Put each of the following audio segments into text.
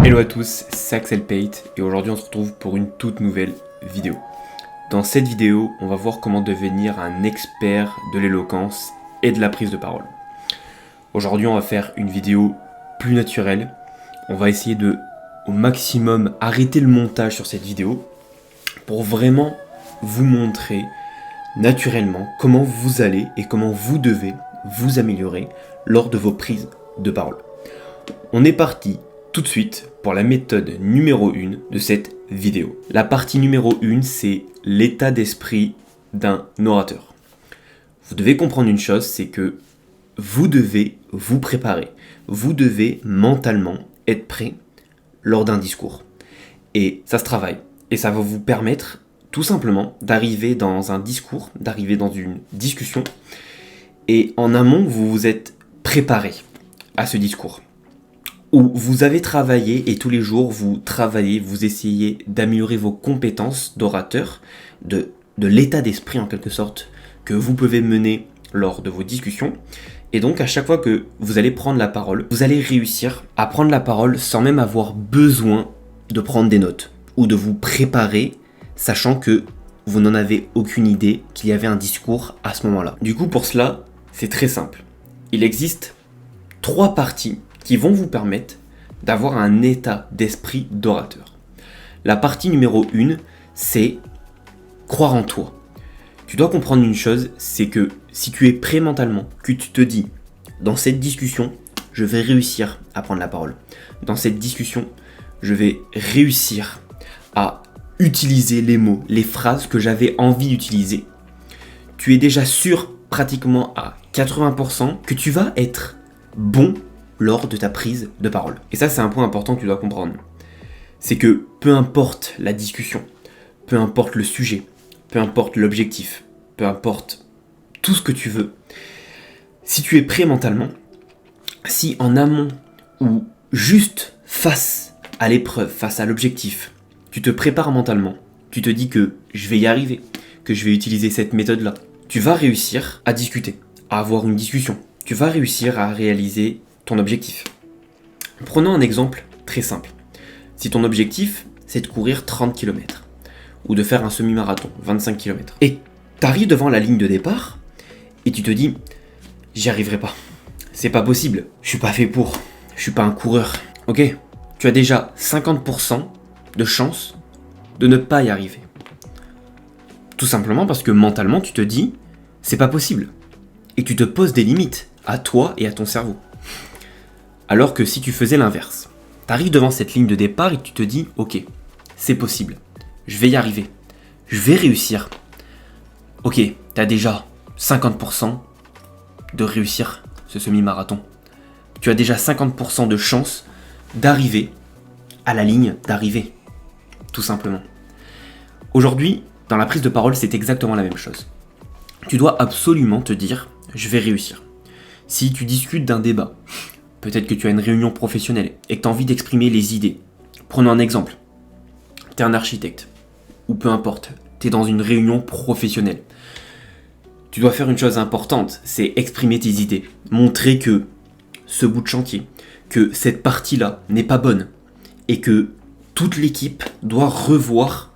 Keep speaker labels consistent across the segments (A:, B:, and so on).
A: Hello à tous, c'est Axel Pate et aujourd'hui on se retrouve pour une toute nouvelle vidéo. Dans cette vidéo, on va voir comment devenir un expert de l'éloquence et de la prise de parole. Aujourd'hui on va faire une vidéo plus naturelle. On va essayer de, au maximum, arrêter le montage sur cette vidéo pour vraiment vous montrer naturellement comment vous allez et comment vous devez vous améliorer lors de vos prises de parole. On est parti tout de suite pour la méthode numéro 1 de cette vidéo. La partie numéro 1, c'est l'état d'esprit d'un orateur. Vous devez comprendre une chose, c'est que vous devez vous préparer. Vous devez mentalement être prêt lors d'un discours. Et ça se travaille. Et ça va vous permettre tout simplement d'arriver dans un discours, d'arriver dans une discussion. Et en amont, vous vous êtes préparé à ce discours. Où vous avez travaillé et tous les jours vous travaillez, vous essayez d'améliorer vos compétences d'orateur, de l'état d'esprit en quelque sorte que vous pouvez mener lors de vos discussions. Et donc à chaque fois que vous allez prendre la parole, vous allez réussir à prendre la parole sans même avoir besoin de prendre des notes ou de vous préparer, sachant que vous n'en avez aucune idée qu'il y avait un discours à ce moment-là. Du coup pour cela, c'est très simple. Il existe 3 parties qui vont vous permettre d'avoir un état d'esprit d'orateur. La partie numéro 1, c'est croire en toi. Tu dois comprendre une chose, c'est que si tu es prêt mentalement, que tu te dis, dans cette discussion, je vais réussir à prendre la parole. Dans cette discussion, je vais réussir à utiliser les mots, les phrases que j'avais envie d'utiliser. Tu es déjà sûr pratiquement à 80% que tu vas être bon lors de ta prise de parole. Et ça, c'est un point important que tu dois comprendre. C'est que peu importe la discussion, peu importe le sujet, peu importe l'objectif, peu importe tout ce que tu veux, si tu es prêt mentalement, si en amont ou juste face à l'épreuve, face à l'objectif, tu te prépares mentalement, tu te dis que je vais y arriver, que je vais utiliser cette méthode-là, tu vas réussir à discuter, à avoir une discussion. Tu vas réussir à réaliser ton objectif. Prenons un exemple très simple. Si ton objectif, c'est de courir 30 km ou de faire un semi-marathon, 25 km, et tu arrives devant la ligne de départ et tu te dis « j'y arriverai pas, c'est pas possible, je suis pas fait pour, je suis pas un coureur ». Ok, tu as déjà 50% de chance de ne pas y arriver. Tout simplement parce que mentalement tu te dis « c'est pas possible » et tu te poses des limites à toi et à ton cerveau. Alors que si tu faisais l'inverse, tu arrives devant cette ligne de départ et tu te dis « ok, c'est possible, je vais y arriver, je vais réussir ». Ok, tu as déjà 50% de réussir ce semi-marathon. Tu as déjà 50% de chance d'arriver à la ligne d'arrivée, tout simplement. Aujourd'hui, dans la prise de parole, c'est exactement la même chose. Tu dois absolument te dire « je vais réussir ». Si tu discutes d'un débat, peut-être que tu as une réunion professionnelle et que tu as envie d'exprimer les idées. Prenons un exemple. Tu es un architecte, ou peu importe, tu es dans une réunion professionnelle. Tu dois faire une chose importante, c'est exprimer tes idées. Montrer que ce bout de chantier, que cette partie-là n'est pas bonne, et que toute l'équipe doit revoir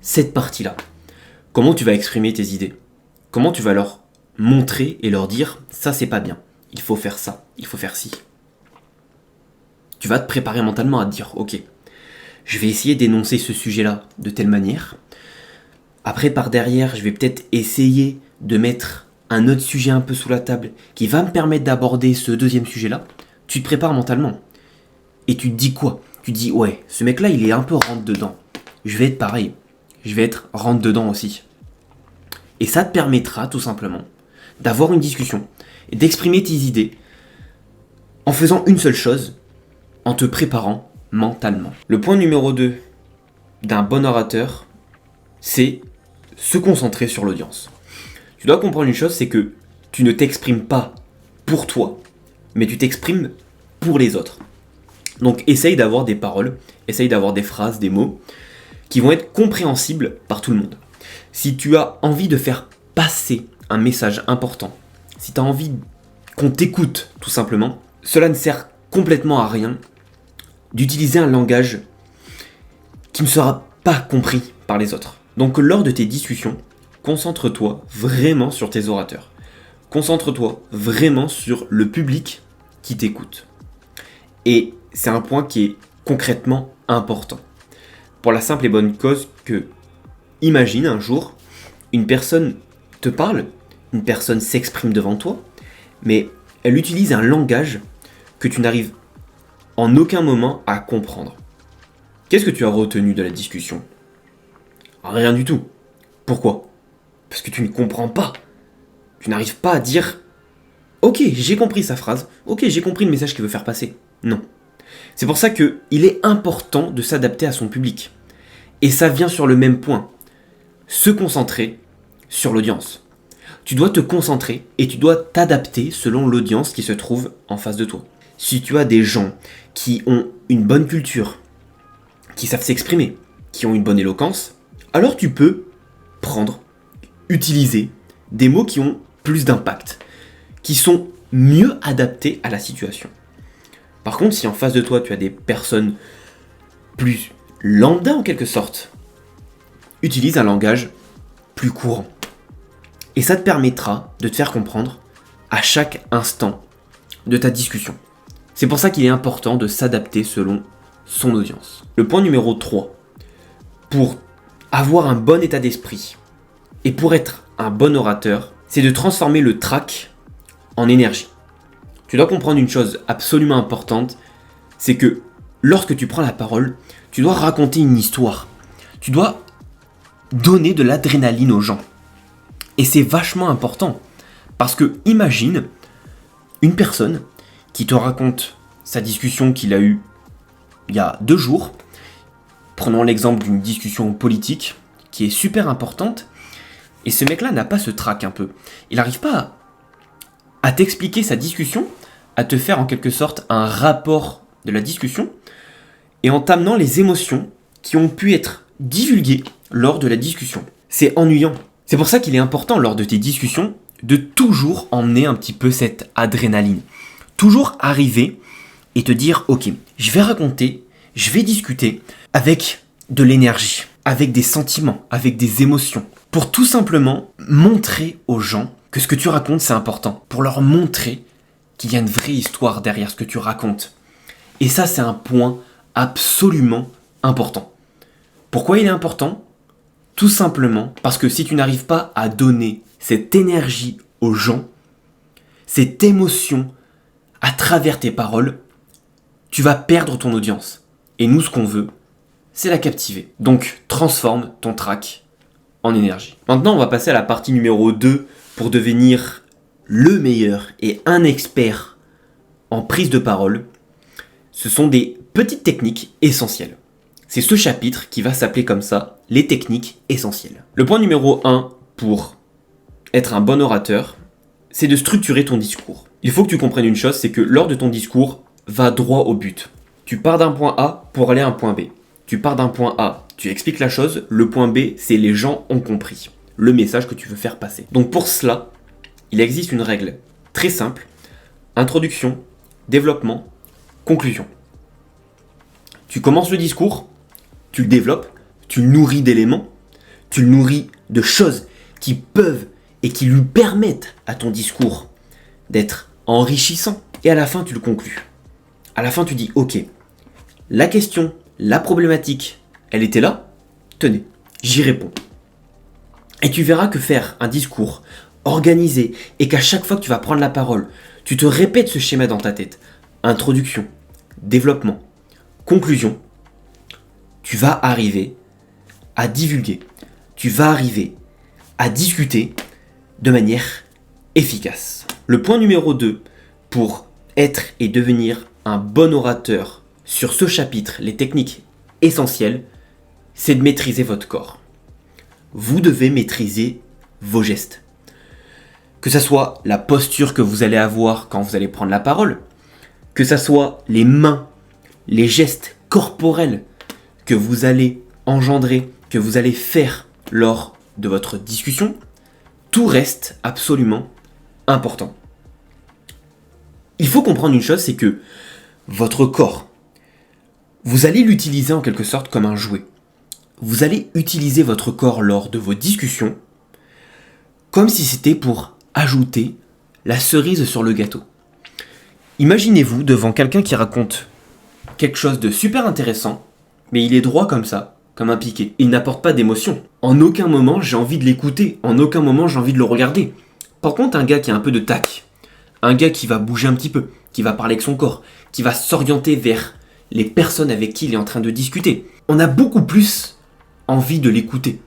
A: cette partie-là. Comment tu vas exprimer tes idées ? Comment tu vas leur montrer et leur dire « ça c'est pas bien, il faut faire ça, il faut faire ci ». Tu vas te préparer mentalement à te dire « ok, je vais essayer d'énoncer ce sujet-là de telle manière. Après par derrière, je vais peut-être essayer de mettre un autre sujet un peu sous la table qui va me permettre d'aborder ce deuxième sujet-là. » Tu te prépares mentalement. Et tu te dis quoi ? Tu te dis « ouais, ce mec-là il est un peu rentre-dedans. Je vais être pareil, je vais être rentre-dedans aussi. » Et ça te permettra tout simplement d'avoir une discussion et d'exprimer tes idées en faisant une seule chose, en te préparant mentalement. Le point numéro 2 d'un bon orateur, c'est se concentrer sur l'audience. Tu dois comprendre une chose, c'est que tu ne t'exprimes pas pour toi, mais tu t'exprimes pour les autres. Donc essaye d'avoir des paroles, essaye d'avoir des phrases, des mots qui vont être compréhensibles par tout le monde. Si tu as envie de faire passer un message important, si tu as envie qu'on t'écoute tout simplement, cela ne sert complètement à rien d'utiliser un langage qui ne sera pas compris par les autres. Donc lors de tes discussions, concentre-toi vraiment sur tes orateurs. Concentre-toi vraiment sur le public qui t'écoute. Et c'est un point qui est concrètement important. Pour la simple et bonne cause que, imagine un jour, une personne te parle, une personne s'exprime devant toi, mais elle utilise un langage que tu n'arrives en aucun moment à comprendre. Qu'est-ce que tu as retenu de la discussion ? Rien du tout. Pourquoi ? Parce que tu ne comprends pas. Tu n'arrives pas à dire « Ok, j'ai compris sa phrase. Ok, j'ai compris le message qu'il veut faire passer. » Non. C'est pour ça qu'il est important de s'adapter à son public. Et ça vient sur le même point. Se concentrer sur l'audience. Tu dois te concentrer et tu dois t'adapter selon l'audience qui se trouve en face de toi. Si tu as des gens qui ont une bonne culture, qui savent s'exprimer, qui ont une bonne éloquence, alors tu peux utiliser des mots qui ont plus d'impact, qui sont mieux adaptés à la situation. Par contre, si en face de toi, tu as des personnes plus lambda en quelque sorte, utilise un langage plus courant. Et ça te permettra de te faire comprendre à chaque instant de ta discussion. C'est pour ça qu'il est important de s'adapter selon son audience. Le point numéro 3, pour avoir un bon état d'esprit et pour être un bon orateur, c'est de transformer le trac en énergie. Tu dois comprendre une chose absolument importante, c'est que lorsque tu prends la parole, tu dois raconter une histoire. Tu dois donner de l'adrénaline aux gens. Et c'est vachement important. Parce que imagine une personne qui te raconte sa discussion qu'il a eue il y a 2 jours. Prenons l'exemple d'une discussion politique qui est super importante. Et ce mec-là n'a pas ce trac un peu. Il n'arrive pas à t'expliquer sa discussion, à te faire en quelque sorte un rapport de la discussion et en t'amenant les émotions qui ont pu être divulguées lors de la discussion. C'est ennuyant. C'est pour ça qu'il est important lors de tes discussions de toujours emmener un petit peu cette adrénaline. Toujours arriver et te dire « Ok, je vais raconter, je vais discuter avec de l'énergie, avec des sentiments, avec des émotions. » Pour tout simplement montrer aux gens que ce que tu racontes c'est important. Pour leur montrer qu'il y a une vraie histoire derrière ce que tu racontes. Et ça c'est un point absolument important. Pourquoi il est important ? Tout simplement parce que si tu n'arrives pas à donner cette énergie aux gens, cette émotion à travers tes paroles, tu vas perdre ton audience. Et nous, ce qu'on veut, c'est la captiver. Donc, transforme ton trac en énergie. Maintenant, on va passer à la partie numéro 2 pour devenir le meilleur et un expert en prise de parole. Ce sont des petites techniques essentielles. C'est ce chapitre qui va s'appeler comme ça, les techniques essentielles. Le point numéro 1 pour être un bon orateur, c'est de structurer ton discours. Il faut que tu comprennes une chose, c'est que lors de ton discours, va droit au but. Tu pars d'un point A pour aller à un point B. Tu pars d'un point A, tu expliques la chose, le point B, c'est les gens ont compris le message que tu veux faire passer. Donc pour cela, il existe une règle très simple, introduction, développement, conclusion. Tu commences le discours, tu le développes, tu le nourris d'éléments, tu le nourris de choses qui peuvent et qui lui permettent à ton discours d'être enrichissant. Et à la fin, tu le conclus. À la fin, tu dis, ok, la question, la problématique, elle était là, tenez, j'y réponds. Et tu verras que faire un discours organisé et qu'à chaque fois que tu vas prendre la parole, tu te répètes ce schéma dans ta tête. Introduction, développement, conclusion. Tu vas arriver à divulguer. Tu vas arriver à discuter de manière efficace. Le point numéro 2 pour être et devenir un bon orateur sur ce chapitre, les techniques essentielles, c'est de maîtriser votre corps. Vous devez maîtriser vos gestes. Que ce soit la posture que vous allez avoir quand vous allez prendre la parole, que ce soit les mains, les gestes corporels que vous allez engendrer, que vous allez faire lors de votre discussion, tout reste absolument important. Il faut comprendre une chose, c'est que votre corps, Vous allez l'utiliser en quelque sorte comme un jouet. Vous allez utiliser votre corps lors de vos discussions comme si c'était pour ajouter la cerise sur le gâteau. Imaginez-vous devant quelqu'un qui raconte quelque chose de super intéressant, mais il est droit comme ça, comme un piquet. Il n'apporte pas d'émotion. En aucun moment j'ai envie de l'écouter, en aucun moment j'ai envie de le regarder. Par contre, un gars qui a un peu de tact, un gars qui va bouger un petit peu, qui va parler avec son corps, qui va s'orienter vers les personnes avec qui il est en train de discuter, on a beaucoup plus envie de l'écouter.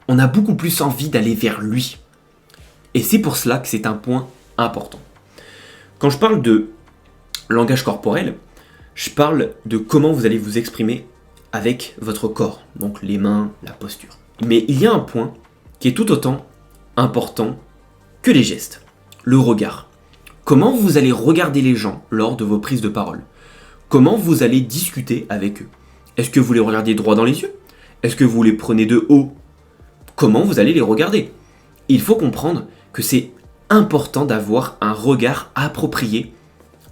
A: On a beaucoup plus envie d'aller vers lui. Et c'est pour cela que c'est un point important. Quand je parle de langage corporel, je parle de comment vous allez vous exprimer avec votre corps, donc les mains, la posture. Mais il y a un point qui est tout autant important que les gestes, le regard. Comment vous allez regarder les gens lors de vos prises de parole? Comment vous allez discuter avec eux? Est-ce que vous les regardez droit dans les yeux? Est-ce que vous les prenez de haut? Comment vous allez les regarder? Il faut comprendre que c'est important d'avoir un regard approprié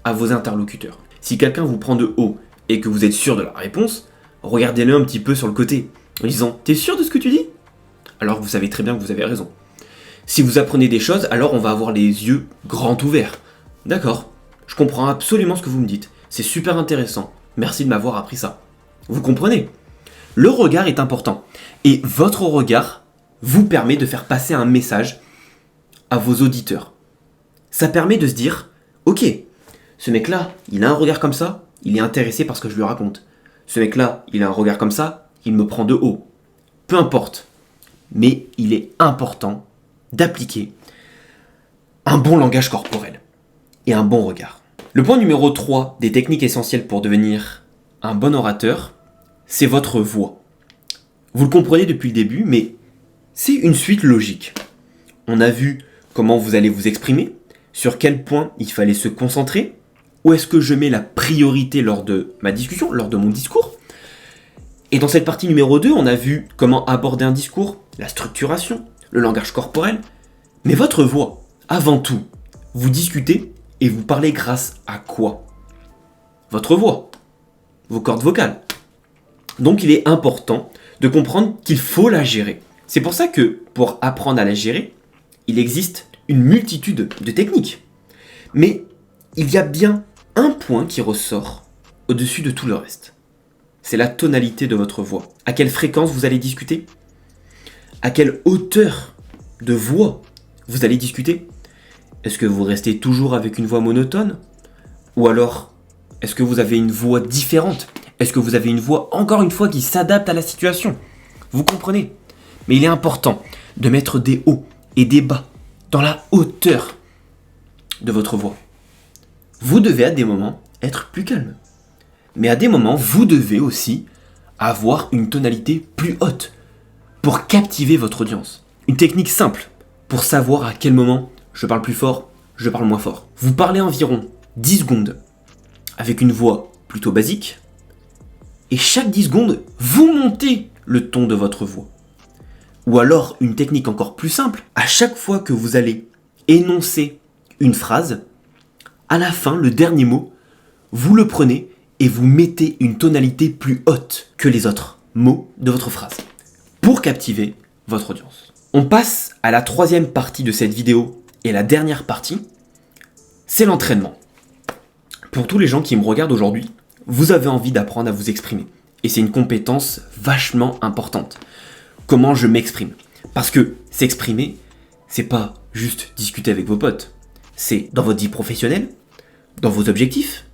A: à vos interlocuteurs. Si quelqu'un vous prend de haut et que vous êtes sûr de la réponse, regardez-le un petit peu sur le côté, en disant « T'es sûr de ce que tu dis ?» Alors que vous savez très bien que vous avez raison. Si vous apprenez des choses, alors on va avoir les yeux grands ouverts. D'accord, je comprends absolument ce que vous me dites. C'est super intéressant. Merci de m'avoir appris ça. Vous comprenez? Le regard est important. Et votre regard vous permet de faire passer un message à vos auditeurs. Ça permet de se dire, ok, ce mec-là, il a un regard comme ça, il est intéressé par ce que je lui raconte. Ce mec-là, il a un regard comme ça, il me prend de haut. Peu importe. Mais il est important d'appliquer un bon langage corporel et un bon regard. Le point numéro 3 des techniques essentielles pour devenir un bon orateur, c'est votre voix. Vous le comprenez depuis le début, mais c'est une suite logique. On a vu comment vous allez vous exprimer, sur quel point il fallait se concentrer, où est-ce que je mets la priorité lors de ma discussion, lors de mon discours. Et dans cette partie numéro 2, on a vu comment aborder un discours, la structuration, le langage corporel, mais votre voix, avant tout, vous discutez et vous parlez grâce à quoi? Votre voix, vos cordes vocales. Donc il est important de comprendre qu'il faut la gérer. C'est pour ça que, pour apprendre à la gérer, il existe une multitude de techniques. Mais il y a bien un point qui ressort au-dessus de tout le reste. C'est la tonalité de votre voix. À quelle fréquence vous allez discuter? À quelle hauteur de voix vous allez discuter? Est-ce que vous restez toujours avec une voix monotone? Ou alors, est-ce que vous avez une voix différente? Est-ce que vous avez une voix, encore une fois, qui s'adapte à la situation? Vous comprenez? Mais il est important de mettre des hauts et des bas dans la hauteur de votre voix. Vous devez à des moments être plus calme. Mais à des moments, vous devez aussi avoir une tonalité plus haute pour captiver votre audience. Une technique simple pour savoir à quel moment je parle plus fort, je parle moins fort. Vous parlez environ 10 secondes avec une voix plutôt basique et chaque 10 secondes, vous montez le ton de votre voix. Ou alors, une technique encore plus simple, à chaque fois que vous allez énoncer une phrase, à la fin, le dernier mot, vous le prenez et vous mettez une tonalité plus haute que les autres mots de votre phrase pour captiver votre audience. On passe à la troisième partie de cette vidéo et la dernière partie, c'est l'entraînement. Pour tous les gens qui me regardent aujourd'hui, vous avez envie d'apprendre à vous exprimer. Et c'est une compétence vachement importante. Comment je m'exprime? Parce que s'exprimer, c'est pas juste discuter avec vos potes. C'est dans votre vie professionnelle, dans vos objectifs,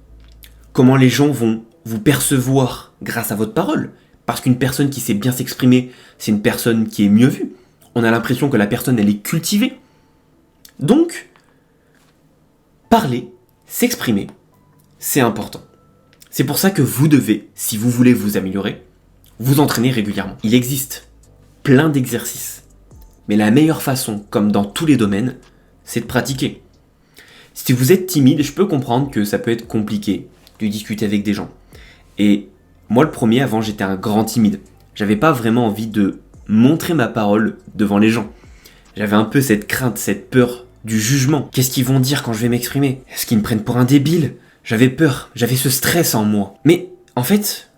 A: comment les gens vont vous percevoir grâce à votre parole. Parce qu'une personne qui sait bien s'exprimer, c'est une personne qui est mieux vue. On a l'impression que la personne, elle est cultivée. Donc, parler, s'exprimer, c'est important. C'est pour ça que vous devez, si vous voulez vous améliorer, vous entraîner régulièrement. Il existe plein d'exercices. Mais la meilleure façon, comme dans tous les domaines, c'est de pratiquer. Si vous êtes timide, je peux comprendre que ça peut être compliqué de discuter avec des gens. Et moi, le premier, avant, j'étais un grand timide. J'avais pas vraiment envie de montrer ma parole devant les gens. J'avais un peu cette crainte, cette peur du jugement. Qu'est-ce qu'ils vont dire quand je vais m'exprimer? Est-ce qu'ils me prennent pour un débile? J'avais peur, j'avais ce stress en moi. Mais en fait,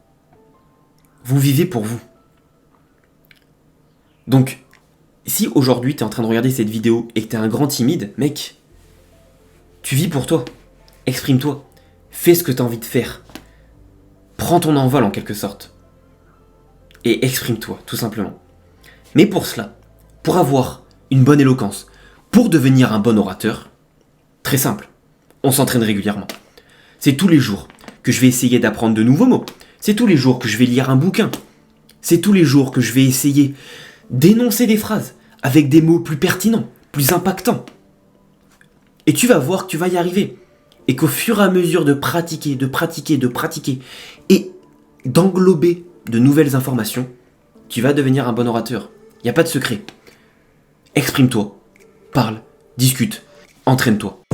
A: vous vivez pour vous. Donc, si aujourd'hui tu es en train de regarder cette vidéo et que tu es un grand timide, mec, tu vis pour toi. Exprime-toi. Fais ce que tu as envie de faire. Prends ton envol en quelque sorte. Et exprime-toi, tout simplement. Mais pour cela, pour avoir une bonne éloquence, pour devenir un bon orateur, très simple, on s'entraîne régulièrement. C'est tous les jours que je vais essayer d'apprendre de nouveaux mots. C'est tous les jours que je vais lire un bouquin. C'est tous les jours que je vais essayer d'énoncer des phrases avec des mots plus pertinents, plus impactants. Et tu vas voir que tu vas y arriver. Et qu'au fur et à mesure de pratiquer, et d'englober de nouvelles informations, tu vas devenir un bon orateur. Il n'y a pas de secret. Exprime-toi, parle, discute, entraîne-toi.